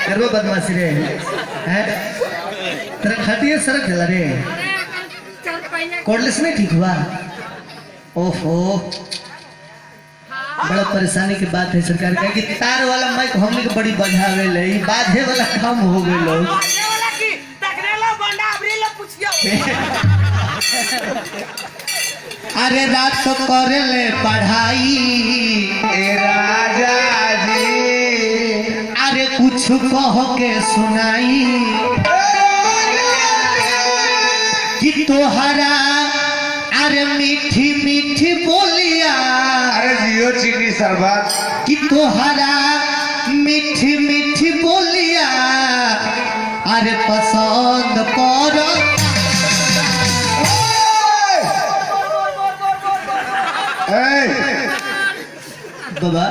करबो बदमाशी रे हैं तेरा खटिया सरक गला रे कोडलेस नहीं ठीक हुआ ओहो बड़ा परेशानी की बात है सरकार का कि तार वाला माइक हमने के बड़ी बजावे ले ई बाधे वाला काम हो गए लोग बाधे वाला की तकरेला बंडा अबरीला पूछियो अरे रात तो करे ले पढ़ाई ए राजा जी अरे कुछ कह के सुनाई कि तोहरा अरे मीठी मीठी बोलिया अरे जियो चीनी शरबत कि तोहरा मीठी मीठी बोलिया अरे पसंद करो बाबा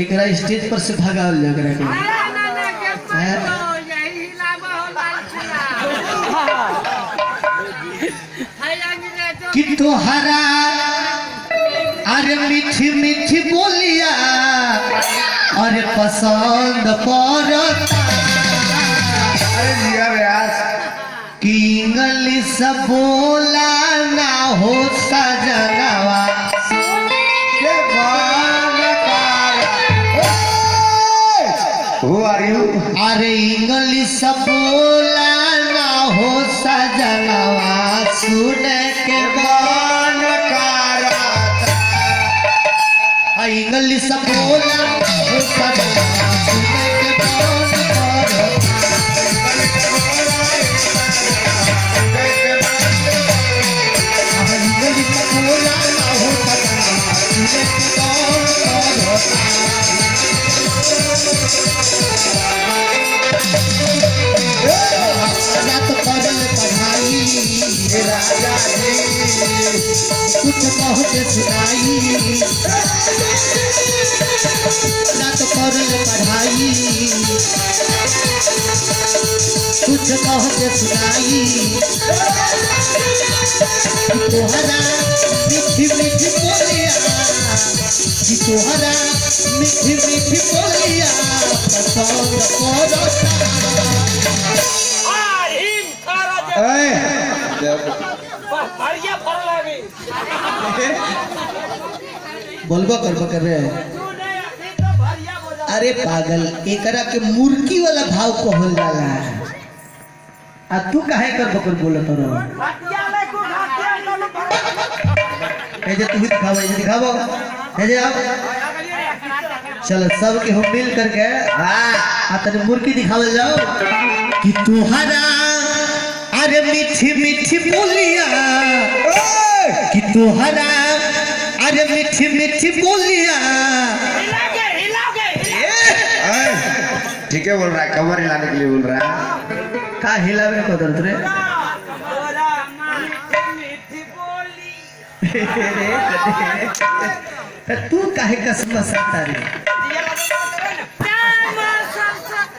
एक स्टेज पर से भागावल लग रहा है कि तोहरा अरे मीठी मीठी बोलिया अरे पसंद पड़ता अरे जिया व्यास कि इंग्लिश बोला ना हो सजनवा Who are you? अरे इंग्लिश बोला ना हो सजनवा सुन के मन कराता इंग्लिश बोला हो सजनवा सुन के मन कराता इंग्लिश बोला ना हो सजनवा सुन के मन कराता रात पढ़ल पढ़ाई राजा जी कुछ कह के सुनाई रात पढ़ल पढ़ाई कुछ कह के सुनाई तोहरा मीठी मीठी बोलिया कि तोहरा मीठी मीठी बोलिया पसंद करता बढ़िया फल लागी बोलबो करबो कर रे अरे पागल एकरा के मुर्गी वाला भाव कहल जाला आ तू काहे करबो कर बोलत रहो हटिया ले को हटिया लो ए जे तू दिखावे जे दिखावो ए जे आप चलो सब के हम मिल करके हां आ तने मुर्गी दिखावल जाओ कि तोहरा अरे मीठी मीठी बोलिया कि तोहरा अरे मीठी मीठी बोलिया हिलाओगे ठीक है बोल रहा है कमर हिलाने के लिए बोल रहा है का हिलावे को दर्द रे मीठी बोली तू काहे कसम सता रे